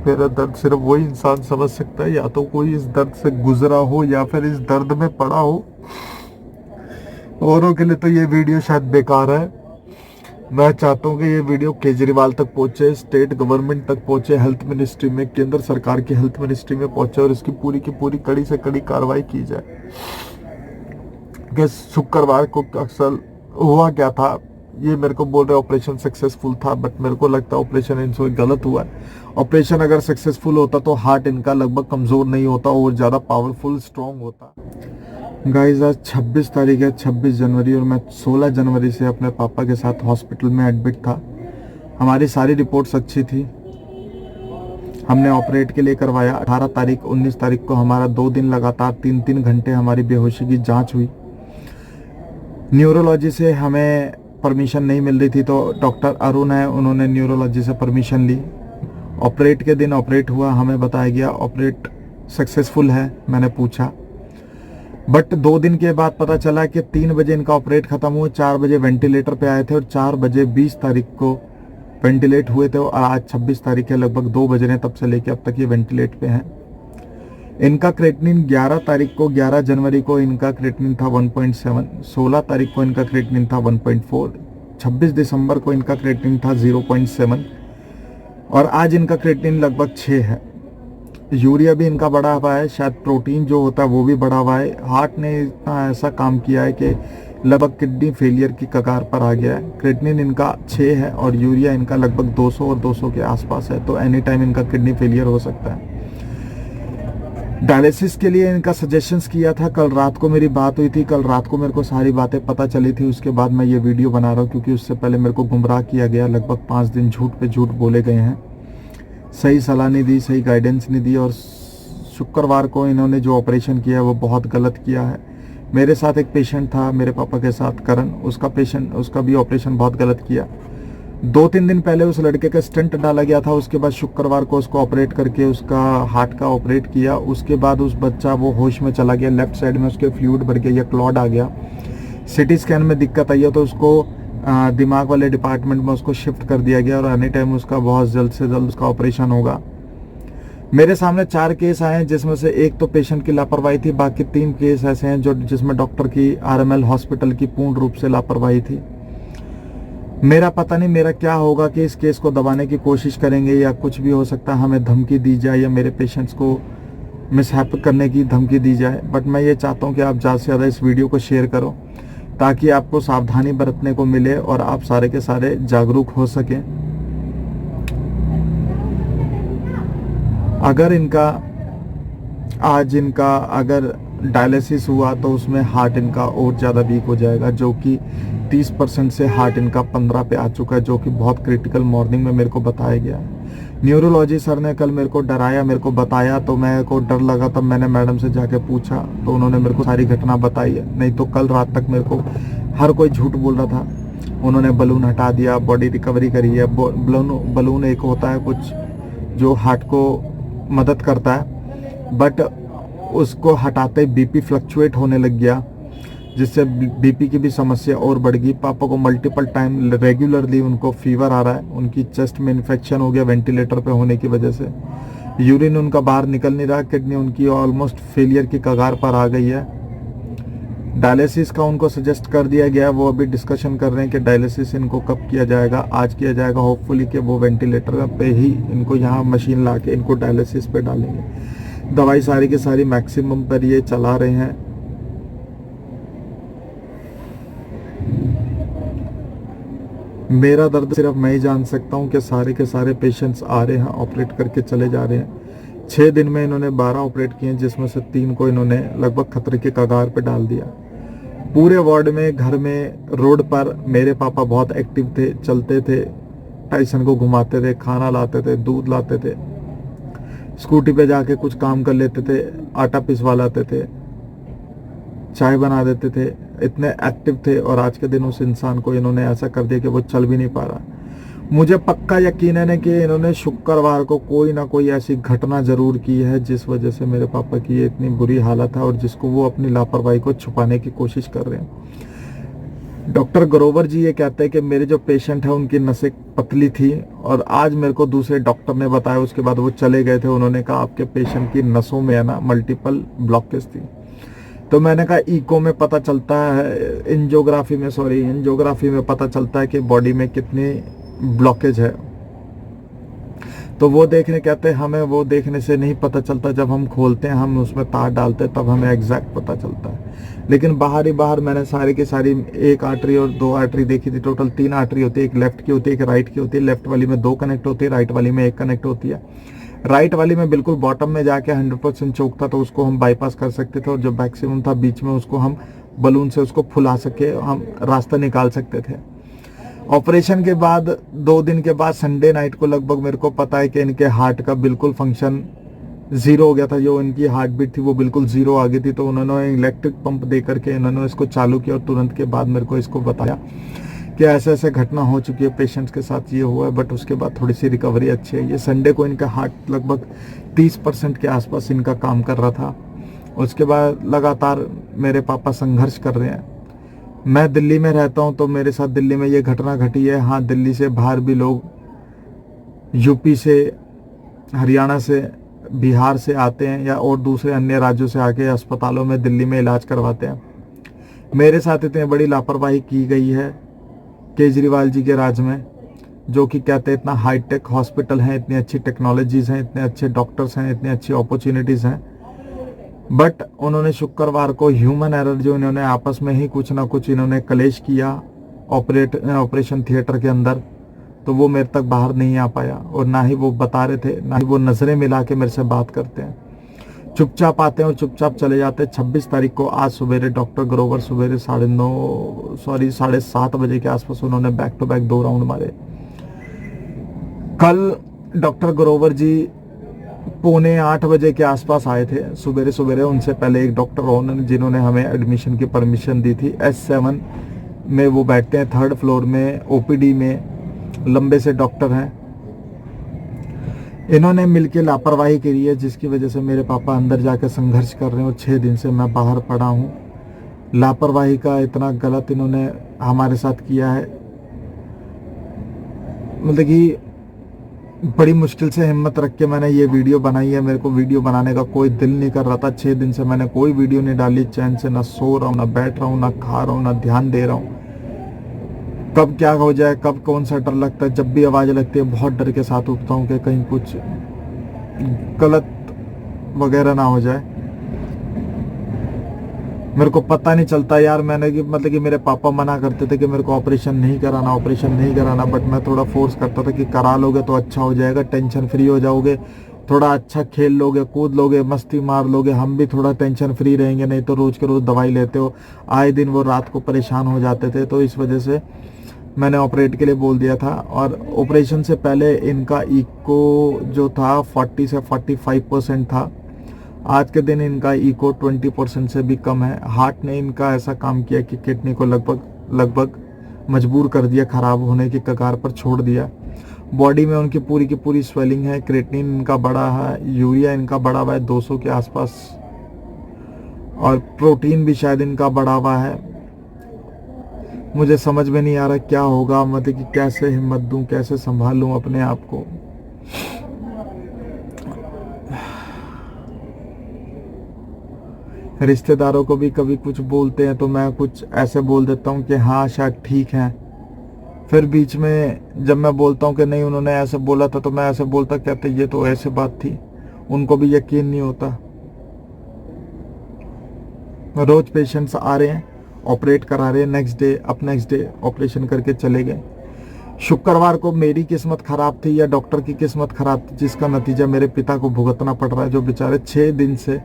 मेरा दर्द सिर्फ वही इंसान समझ सकता है, या तो कोई इस दर्द से गुजरा हो या फिर इस दर्द में पड़ा हो। औरों के लिए तो ये वीडियो शायद बेकार है। मैं चाहता हूँ कि ये वीडियो केजरीवाल तक पहुंचे, स्टेट गवर्नमेंट तक पहुंचे, हेल्थ मिनिस्ट्री में, केंद्र सरकार की हेल्थ मिनिस्ट्री में पहुंचे और इसकी पूरी की पूरी कड़ी से कड़ी कार्रवाई की जाए कि शुक्रवार को अक्सर हुआ क्या था। ये मेरे को बोल रहे ऑपरेशन सक्सेसफुल था, बट मेरे को लगता है ऑपरेशन इनसे गलत हुआ है। ऑपरेशन अगर सक्सेसफुल होता तो हार्ट इनका लगभग कमजोर नहीं होता और ज्यादा पावरफुल स्ट्रांग होता। गाइस आज 26 तारीख है, 26 जनवरी, और मैं 16 जनवरी से अपने पापा के साथ हॉस्पिटल में एडमिट था। हमारी सारी रिपोर्ट्स अच्छी थी, हमने ऑपरेट के लिए करवाया। 18 तारीख 19 तारीख को हमारा 2 दिन लगातार 3-3 घंटे हमारी बेहोशी की जांच हुई। न्यूरोलॉजी से हमें परमिशन नहीं मिल रही थी, तो डॉक्टर अरुण है, उन्होंने न्यूरोलॉजी से परमिशन ली। ऑपरेट के दिन ऑपरेट हुआ, हमें बताया गया ऑपरेट सक्सेसफुल है। मैंने पूछा, बट 2 दिन के बाद पता चला कि 3 बजे इनका ऑपरेट खत्म हुआ, 4 बजे वेंटिलेटर पे आए थे और 4 बजे 20 तारीख को वेंटिलेट हुए थे। और आज 26 तारीख है, लगभग 2 बज रहे हैं, तब से लेके अब तक ये वेंटिलेट पे हैं। इनका क्रेटिनिन 11 तारीख को, 11 जनवरी को इनका क्रेटिनिन था 1.7, 16 तारीख को इनका क्रेटिनिन था 1.4, 26 दिसंबर को इनका क्रेटिनिन था 0.7 और आज इनका क्रेटिनिन लगभग 6 है। यूरिया भी इनका बढ़ा हुआ है, शायद प्रोटीन जो होता है वो भी बढ़ा हुआ है। हार्ट ने इतना ऐसा काम किया है कि लगभग किडनी फेलियर की कगार पर आ गया है। क्रेटिनिन इनका 6 है और यूरिया इनका लगभग 200 और 200 के आसपास है, तो एनी टाइम इनका किडनी फेलियर हो सकता है। डायलिसिस के लिए इनका सजेशंस किया था, कल रात को मेरी बात हुई थी, कल रात को मेरे को सारी बातें पता चली थी, उसके बाद मैं ये वीडियो बना रहा हूँ, क्योंकि उससे पहले मेरे को गुमराह किया गया। लगभग 5 दिन झूठ पे झूठ बोले गए हैं, सही सलाह नहीं दी, सही गाइडेंस नहीं दी, और शुक्रवार को इन्होंने जो ऑपरेशन किया वो बहुत गलत किया है। मेरे साथ एक पेशेंट था, मेरे पापा के साथ करण, उसका भी ऑपरेशन बहुत गलत किया। 2-3 दिन पहले उस लड़के का स्टंट डाला गया था, उसके बाद शुक्रवार को उसको ऑपरेट करके उसका हार्ट का ऑपरेट किया। उसके बाद उस बच्चा वो होश में चला गया, लेफ्ट साइड में उसके फ्लूइड भर गया या क्लॉट आ गया। सिटी स्कैन में दिक्कत आई है, तो उसको दिमाग वाले डिपार्टमेंट में उसको शिफ्ट कर दिया गया और एनी टाइम उसका बहुत जल्द से जल्द उसका ऑपरेशन होगा। मेरे सामने 4 केस आए हैं, जिसमें से एक तो पेशेंट की लापरवाही थी, बाकी 3 केस ऐसे हैं जिसमें डॉक्टर की आरएमएल हॉस्पिटल की पूर्ण रूप से लापरवाही थी। मेरा पता नहीं मेरा क्या होगा, कि इस केस को दबाने की कोशिश करेंगे या कुछ भी हो सकता है, हमें धमकी दी जाए या मेरे पेशेंट्स को मिसहैप करने की धमकी दी जाए। बट मैं ये चाहता हूँ कि आप ज़्यादा से ज़्यादा इस वीडियो को शेयर करो, ताकि आपको सावधानी बरतने को मिले और आप सारे के सारे जागरूक हो सकें। अगर अगर डायलिसिस हुआ तो उसमें हार्ट इनका और ज़्यादा वीक हो जाएगा, जो कि 30% से हार्ट इनका 15 पे आ चुका है, जो कि बहुत क्रिटिकल मॉर्निंग में मेरे को बताया गया है। न्यूरोलॉजी सर ने कल मेरे को डराया, मेरे को बताया, तो मेरे को डर लगा, तब मैंने मैडम से जाके पूछा तो उन्होंने मेरे को सारी घटना बताई है। नहीं तो कल रात तक मेरे को हर कोई झूठ बोल रहा था। उन्होंने बलून हटा दिया, बॉडी रिकवरी करी है। बलून एक होता है कुछ जो हार्ट को मदद करता है, बट उसको हटाते बीपी फ्लक्चुएट होने लग गया, जिससे बीपी की भी समस्या और बढ़ गई। पापा को मल्टीपल टाइम रेगुलरली उनको फीवर आ रहा है, उनकी चेस्ट में इन्फेक्शन हो गया वेंटिलेटर पे होने की वजह से। यूरिन उनका बाहर निकल नहीं रहा, किडनी उनकी ऑलमोस्ट फेलियर की कगार पर आ गई है। डायलिसिस का उनको सजेस्ट कर दिया गया, वो अभी डिस्कशन कर रहे हैं कि डायलिसिस इनको कब किया जाएगा। आज किया जाएगा होपफुली, कि वो वेंटिलेटर पे ही इनको यहाँ मशीन ला के इनको डायलिसिस पे डालेंगे। दवाई सारी की सारी मैक्सिमम पर ये चला रहे हैं। मेरा दर्द सिर्फ मैं ही जान सकता हूँ, कि सारे के सारे पेशेंट्स आ रहे हैं, ऑपरेट करके चले जा रहे हैं। 6 दिन में इन्होंने 12 ऑपरेट किए, जिसमें से 3 को इन्होंने लगभग खतरे के कगार पे डाल दिया। पूरे वार्ड में, घर में, रोड पर मेरे पापा बहुत एक्टिव थे, चलते थे, टाइसन को घुमाते थे, खाना लाते थे, दूध लाते थे, स्कूटी पे जाके कुछ काम कर लेते थे, आटा पिसवा लाते थे, चाय बना देते थे। इतने एक्टिव थे, और आज के दिन उस इंसान को इन्होंने ऐसा कर दिया कि वो चल भी नहीं पा रहा। मुझे पक्का यकीन है कि इन्होंने शुक्रवार को कोई ना कोई ऐसी घटना जरूर की है, जिस वजह से मेरे पापा की ये इतनी बुरी हालत है, और जिसको वो अपनी लापरवाही को छुपाने की कोशिश कर रहे हैं। डॉक्टर ग्रोवर जी ये कहते हैं कि मेरे जो पेशेंट है उनकी नसें पतली थी, और आज मेरे को दूसरे डॉक्टर ने बताया, उसके बाद वो चले गए थे, उन्होंने कहा आपके पेशेंट की नसों में है ना मल्टीपल ब्लॉकेज थी। तो मैंने कहा इको में पता चलता है, एंजियोग्राफी में पता चलता है कि बॉडी में कितनी ब्लॉकेज है। तो वो देखने कहते हैं हमें वो देखने से नहीं पता चलता, जब हम खोलते हैं, हम उसमें तार डालते हैं, तब हमें एग्जैक्ट पता चलता है। लेकिन बाहर ही बाहर मैंने सारी की सारी एक आर्टरी और दो आर्टरी देखी थी, टोटल 3 आर्टरी होती है, एक लेफ्ट की होती है, एक राइट की होती है। लेफ्ट वाली में 2 कनेक्ट होती है, राइट वाली में 1 कनेक्ट होती है। राइट वाली में बिल्कुल बॉटम में जाके 100% चोक था, तो उसको हम बाईपास कर सकते थे, और जो मैक्सिमम था बीच में, उसको हम बलून से उसको फुला सके, हम रास्ता निकाल सकते थे। ऑपरेशन के बाद 2 दिन के बाद संडे नाइट को लगभग मेरे को पता है कि इनके हार्ट का बिल्कुल फंक्शन जीरो हो गया था, जो इनकी हार्ट बीट थी वो बिल्कुल जीरो आ गई थी। तो उन्होंने इलेक्ट्रिक पंप दे करके इन्होंने इसको चालू किया, और तुरंत के बाद मेरे को इसको बताया कि ऐसे ऐसे घटना हो चुकी है, पेशेंट्स के साथ ये हुआ है, बट उसके बाद थोड़ी सी रिकवरी अच्छी है। ये संडे को इनका हार्ट लगभग 30% के आसपास इनका काम कर रहा था। उसके बाद लगातार मेरे पापा संघर्ष कर रहे हैं। मैं दिल्ली में रहता हूं, तो मेरे साथ दिल्ली में ये घटना घटी है। हाँ, दिल्ली से बाहर भी लोग यूपी से, हरियाणा से, बिहार से आते हैं, या और दूसरे अन्य राज्यों से आके अस्पतालों में दिल्ली में इलाज करवाते हैं। मेरे साथ इतनी बड़ी लापरवाही की गई है केजरीवाल जी के राज में, जो कि कहते हैं इतना हाईटेक हॉस्पिटल है, इतनी अच्छी टेक्नोलॉजीज हैं, इतने अच्छे डॉक्टर्स हैं, इतनी अच्छी अपॉर्चुनिटीज़ हैं, बट उन्होंने शुक्रवार को ह्यूमन एरर, जो इन्होंने आपस में ही कुछ ना कुछ इन्होंने कलेश किया ऑपरेशन थिएटर के अंदर, तो वो मेरे तक बाहर नहीं आ पाया, और ना ही वो बता रहे थे, ना ही वो नज़रें मिला के मेरे से बात करते हैं। चुपचाप आते हैं और चुपचाप चले जाते हैं। 26 तारीख को आज सवेरे डॉक्टर ग्रोवर सवेरे 7:30 बजे के आसपास उन्होंने बैक टू बैक 2 राउंड मारे। कल डॉक्टर ग्रोवर जी 7:45 बजे के आसपास आए थे सवेरे सवेरे। उनसे पहले एक डॉक्टर और जिन्होंने हमें एडमिशन की परमिशन दी थी, S7 में वो बैठते हैं, 3rd फ्लोर में, OPD में, लंबे से डॉक्टर हैं। इन्होंने मिलके लापरवाही करी है, जिसकी वजह से मेरे पापा अंदर जाकर संघर्ष कर रहे हैं, और 6 दिन से मैं बाहर पड़ा हूँ। लापरवाही का इतना गलत इन्होंने हमारे साथ किया है, मतलब कि बड़ी मुश्किल से हिम्मत रख के मैंने ये वीडियो बनाई है। मेरे को वीडियो बनाने का कोई दिल नहीं कर रहा था। 6 दिन से मैंने कोई वीडियो नहीं डाली चैन से, ना सो रहा हूँ, ना बैठ रहा हूँ, ना खा रहा हूँ, ना ध्यान दे रहा हूँ। कब क्या हो जाए, कब कौन सा डर लगता है। जब भी आवाज़ लगती है बहुत डर के साथ उठता हूँ कि कहीं कुछ गलत वगैरह ना हो जाए। मेरे को पता नहीं चलता यार, मैंने कि मतलब कि मेरे पापा मना करते थे कि मेरे को ऑपरेशन नहीं कराना, बट मैं थोड़ा फोर्स करता था कि करा लोगे तो अच्छा हो जाएगा, टेंशन फ्री हो जाओगे, थोड़ा अच्छा खेल लोगे, कूद लोगे, मस्ती मार लोगे, हम भी थोड़ा टेंशन फ्री रहेंगे। नहीं तो रोज के रोज दवाई लेते हो, आए दिन वो रात को परेशान हो जाते थे। तो इस वजह से मैंने ऑपरेट के लिए बोल दिया था। और ऑपरेशन से पहले इनका इको जो था 40 से 45% था। आज के दिन इनका इको 20% से भी कम है। हार्ट ने इनका ऐसा काम किया कि किडनी को लगभग मजबूर कर दिया, खराब होने की कगार पर छोड़ दिया। बॉडी में उनकी पूरी की पूरी स्वेलिंग है, क्रेटिनिन इनका बढ़ा है, यूरिया इनका बढ़ा हुआ है 200 के आसपास, और प्रोटीन भी शायद इनका बढ़ा हुआ है। मुझे समझ में नहीं आ रहा क्या होगा, मतलब कि कैसे हिम्मत दूं, कैसे संभालूं अपने आप को। रिश्तेदारों को भी कभी कुछ बोलते हैं तो मैं कुछ ऐसे बोल देता हूँ कि हाँ शायद ठीक है, फिर बीच में जब मैं बोलता हूँ कि नहीं उन्होंने ऐसे बोला था, तो मैं ऐसे बोलता, कहते ये तो ऐसे बात थी। उनको भी यकीन नहीं होता। रोज पेशेंट्स आ रहे हैं, ऑपरेट करा रहे हैं, नेक्स्ट डे ऑपरेशन करके चले गए। शुक्रवार को मेरी किस्मत खराब थी या डॉक्टर की किस्मत खराब थी, जिसका नतीजा मेरे पिता को भुगतना पड़ रहा है, जो बेचारे 6 दिन से,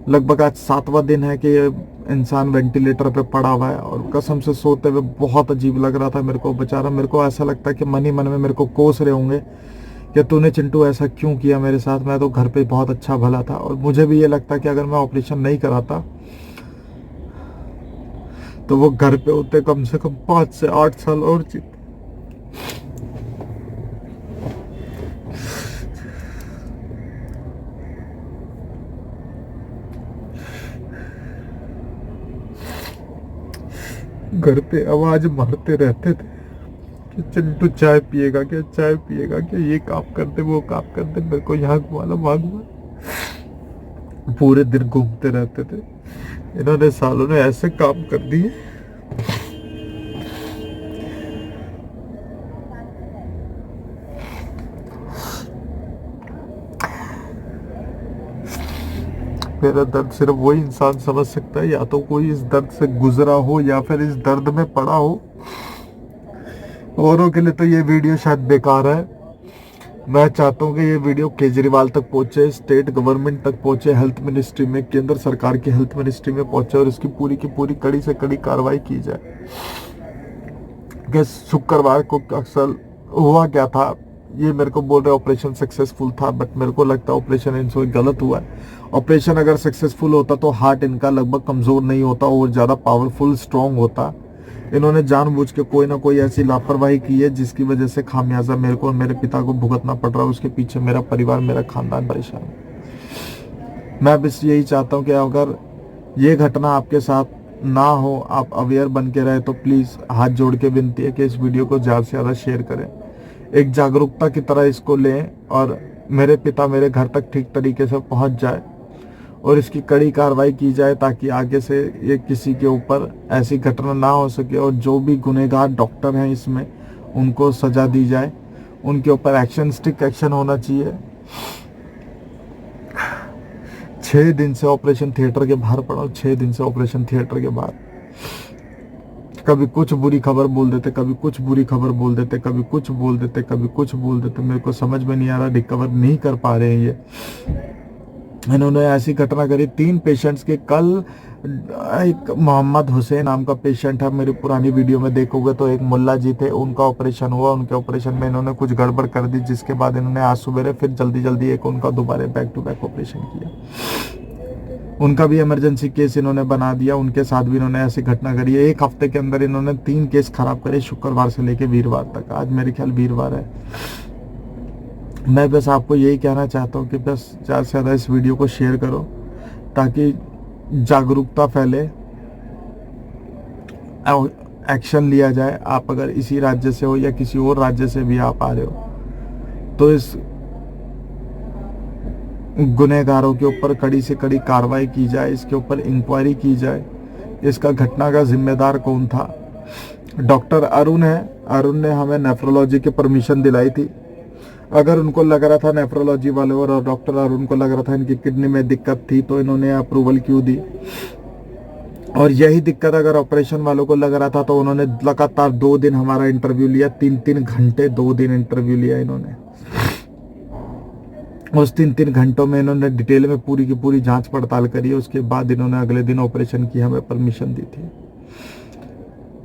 लगभग आज 7वां दिन है कि ये इंसान वेंटिलेटर पे पड़ा हुआ है। और कसम से सोते हुए बहुत अजीब लग रहा था मेरे को। बेचारा, मेरे को ऐसा लगता है कि मन ही मन में मेरे को कोस रहे होंगे कि तूने चिंटू ऐसा क्यों किया मेरे साथ, मैं तो घर पे बहुत अच्छा भला था। और मुझे भी ये लगता कि अगर मैं ऑपरेशन नहीं कराता तो वो घर पे होते कम से कम 5 से 8 साल और जीते। घर पे आवाज मारते रहते थे कि चिंटू चाय पिएगा क्या, चाय पिएगा क्या, ये काम कर दे वो काम कर दे, मेरे को यहाँ घुमा लो वहां घुमा। पूरे दिन घूमते रहते थे। इन्होंने सालों ने ऐसे काम कर दिए। मेरा दर्द सिर्फ वही इंसान समझ सकता है, या तो कोई इस दर्द से गुजरा हो या फिर इस दर्द में पड़ा हो। औरों के लिए तो ये वीडियो शायद बेकार है। मैं चाहता हूँ कि ये वीडियो केजरीवाल तक पहुंचे, स्टेट गवर्नमेंट तक पहुंचे, हेल्थ मिनिस्ट्री में, केंद्र सरकार की हेल्थ मिनिस्ट्री में पहुंचे और इसकी पूरी की पूरी कड़ी से कड़ी कार्रवाई की जाए कि शुक्रवार को अक्सर हुआ क्या था। ये मेरे को बोल रहे ऑपरेशन सक्सेसफुल था, बट मेरे को लगता है ऑपरेशन इनसे गलत हुआ है। ऑपरेशन अगर सक्सेसफुल होता तो हार्ट इनका लगभग कमजोर नहीं होता और ज्यादा पावरफुल स्ट्रांग होता। इन्होंने जानबूझ के कोई ना कोई ऐसी लापरवाही की है जिसकी वजह से खामियाजा मेरे को और मेरे पिता को भुगतना पड़ रहा है। उसके पीछे मेरा परिवार, मेरा खानदान परेशान है। मैं बस यही चाहता हूँ कि अगर ये घटना आपके साथ ना हो, आप अवेयर बन के रहे, तो प्लीज हाथ जोड़ के विनती है कि इस वीडियो को ज्यादा से ज्यादा शेयर करें, एक जागरूकता की तरह इसको लें और मेरे पिता मेरे घर तक ठीक तरीके से पहुंच जाए और इसकी कड़ी कार्रवाई की जाए ताकि आगे से ये किसी के ऊपर ऐसी घटना ना हो सके। और जो भी गुनहगार डॉक्टर हैं इसमें, उनको सजा दी जाए, उनके ऊपर एक्शन, स्ट्रिक्ट एक्शन होना चाहिए। 6 दिन से ऑपरेशन थिएटर के बाहर पड़ा हूं, 6 दिन से ऑपरेशन थिएटर के बाहर। कभी कुछ बुरी खबर बोल देते, कभी कुछ बुरी खबर बोल देते, कभी कुछ बोल देते, कभी कुछ बोल देते। मेरे को समझ में नहीं आ रहा, रिकवर नहीं कर पा रहे हैं ये। इन्होंने ऐसी घटना करी 3 पेशेंट्स के। कल एक मोहम्मद हुसैन नाम का पेशेंट है, मेरी पुरानी वीडियो में देखोगे तो एक मुल्ला जी थे, उनका ऑपरेशन हुआ। उनके ऑपरेशन में इन्होंने कुछ गड़बड़ कर दी, जिसके बाद इन्होंने आज सुबह फिर जल्दी जल्दी एक उनका दोबारा बैक टू बैक ऑपरेशन किया। उनका भी इमरजेंसी केस इन्होंने बना दिया। उनके साथ भी इन्होंने ऐसी घटना करी है। 1 हफ्ते के अंदर इन्होंने 3 केस खराब करे, शुक्रवार से लेके वीरवार तक। आज मेरे ख्याल वीरवार है। मैं बस आपको यही कहना चाहता हूँ कि बस ज़्यादा से ज़्यादा इस वीडियो को शेयर करो ताकि जागरूकता फैले, एक्शन लिया जाए। आप अगर इसी राज्य से हो या किसी और राज्य से भी आप आ रहे हो तो इस गुनहगारों के ऊपर कड़ी से कड़ी कार्रवाई की जाए, इसके ऊपर इंक्वायरी की जाए, इसका घटना का जिम्मेदार कौन था। डॉक्टर अरुण है, अरुण ने हमें नेफ्रोलॉजी की परमिशन दिलाई थी। अगर उनको लग रहा था, नेफ्रोलॉजी वाले और डॉक्टर अरुण को लग रहा था इनकी किडनी में दिक्कत थी, तो इन्होंने अप्रूवल क्यों दी। और यही दिक्कत अगर ऑपरेशन वालों को लग रहा था तो उन्होंने लगातार 2 दिन हमारा इंटरव्यू लिया, 3-3 घंटे 2 दिन इंटरव्यू लिया इन्होंने। उस 3-3 घंटों में इन्होंने डिटेल में पूरी की पूरी जांच पड़ताल करी। उसके बाद इन्होंने अगले दिन ऑपरेशन की हमें परमिशन दी थी।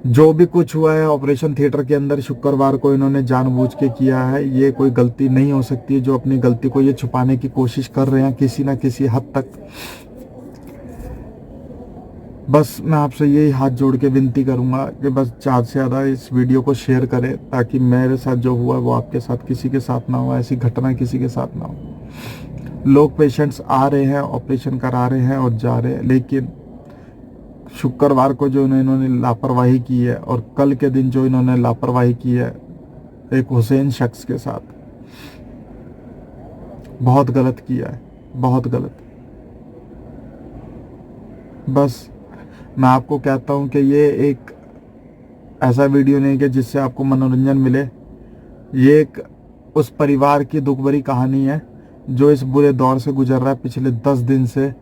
जो भी कुछ हुआ है ऑपरेशन थिएटर के अंदर शुक्रवार को, इन्होंने जानबूझ के किया है। ये कोई गलती नहीं हो सकती है। जो अपनी गलती को ये छुपाने की कोशिश कर रहे हैं किसी ना किसी हद तक। बस मैं आपसे यही हाथ जोड़ के विनती करूंगा कि बस ज़्यादा से ज़्यादा इस वीडियो को शेयर करें ताकि मेरे साथ जो हुआ वो आपके साथ, किसी के साथ ना हो, ऐसी घटना किसी के साथ ना हो। लोग, पेशेंट्स आ रहे हैं, ऑपरेशन करा रहे हैं और जा रहे हैं, लेकिन शुक्रवार को जो इन्होंने लापरवाही की है और कल के दिन जो इन्होंने लापरवाही की है एक हुसैन शख्स के साथ, बहुत गलत किया है, बहुत गलत। बस मैं आपको कहता हूं कि ये एक ऐसा वीडियो नहीं कि जिससे आपको मनोरंजन मिले। ये एक उस परिवार की दुख भरी कहानी है जो इस बुरे दौर से गुजर रहा है पिछले 10 दिन से।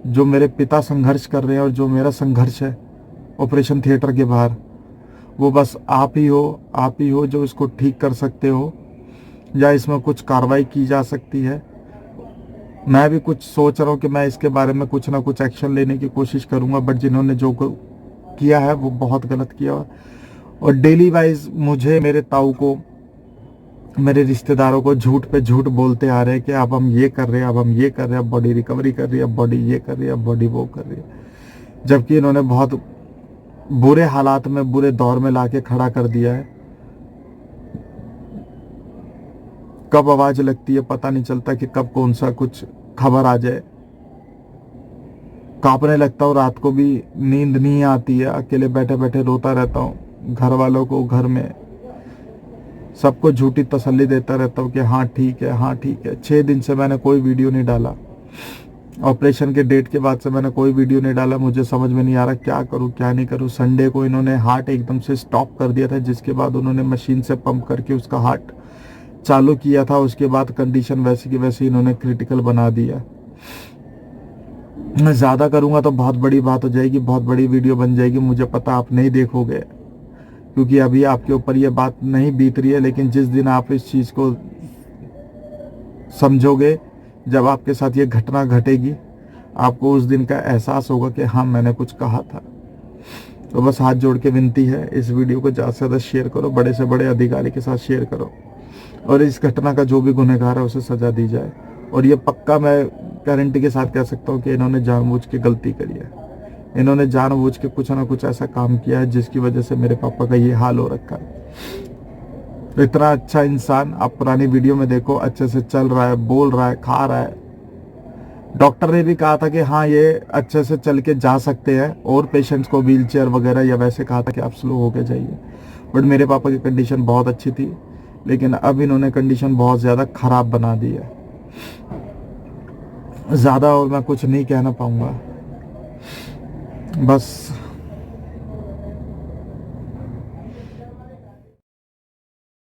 जो मेरे पिता संघर्ष कर रहे हैं और जो मेरा संघर्ष है ऑपरेशन थिएटर के बाहर, वो बस आप ही हो जो इसको ठीक कर सकते हो या इसमें कुछ कार्रवाई की जा सकती है। मैं भी कुछ सोच रहा हूँ कि मैं इसके बारे में कुछ ना कुछ एक्शन लेने की कोशिश करूँगा, बट जिन्होंने जो किया है वो बहुत गलत किया। और डेली वाइज मुझे, मेरे ताऊ को, मेरे रिश्तेदारों को झूठ पे झूठ बोलते आ रहे हैं कि अब हम ये कर रहे हैं, अब हम ये कर रहे हैं, बॉडी रिकवरी कर रही है, बॉडी ये कर रही है, बॉडी वो कर रही है, जबकि इन्होंने बहुत बुरे हालात में, बुरे दौर में लाके खड़ा कर दिया है। कब आवाज लगती है पता नहीं चलता कि कब कौन सा कुछ खबर आ जाए। कांपने लगता हूँ, रात को भी नींद नहीं आती है, अकेले बैठे बैठे रोता रहता हूँ। घर वालों को, घर में सबको झूठी तसल्ली देता रहता हूँ कि हाँ ठीक है, हाँ ठीक है। 6 दिन से मैंने कोई वीडियो नहीं डाला। ऑपरेशन के डेट के बाद से मैंने कोई वीडियो नहीं डाला। मुझे समझ में नहीं आ रहा क्या करूँ क्या नहीं करूँ। संडे को इन्होंने हार्ट एकदम से स्टॉप कर दिया था, जिसके बाद उन्होंने मशीन से पंप करके उसका हार्ट चालू किया था। उसके बाद कंडीशन वैसी की वैसी इन्होंने क्रिटिकल बना दिया। मैं ज़्यादा करूँगा तो बहुत बड़ी बात हो जाएगी, बहुत बड़ी वीडियो बन जाएगी। मुझे पता आप नहीं देखोगे क्योंकि अभी आपके ऊपर ये बात नहीं बीत रही है, लेकिन जिस दिन आप इस चीज़ को समझोगे, जब आपके साथ ये घटना घटेगी, आपको उस दिन का एहसास होगा कि हाँ मैंने कुछ कहा था। तो बस हाथ जोड़ के विनती है, इस वीडियो को ज़्यादा से ज़्यादा शेयर करो, बड़े से बड़े अधिकारी के साथ शेयर करो, और इस घटना का जो भी गुनहगार है उसे सज़ा दी जाए। और ये पक्का मैं गारंटी के साथ कह सकता हूँ कि इन्होंने जानबूझ के गलती करी है। इन्होंने जानबूझ के कुछ ना कुछ ऐसा काम किया है जिसकी वजह से मेरे पापा का ये हाल हो रखा है। इतना अच्छा इंसान, आप पुरानी वीडियो में देखो, अच्छे से चल रहा है, बोल रहा है, खा रहा है। डॉक्टर ने भी कहा था कि हाँ ये अच्छे से चल के जा सकते हैं, और पेशेंट्स को व्हील चेयर वगैरह या वैसे कहा था कि आप स्लो होके जाइए। बट मेरे पापा की कंडीशन बहुत अच्छी थी, लेकिन अब इन्होंने कंडीशन बहुत ज़्यादा ख़राब बना दी है। ज़्यादा और मैं कुछ नहीं कहना पाऊँगा। बस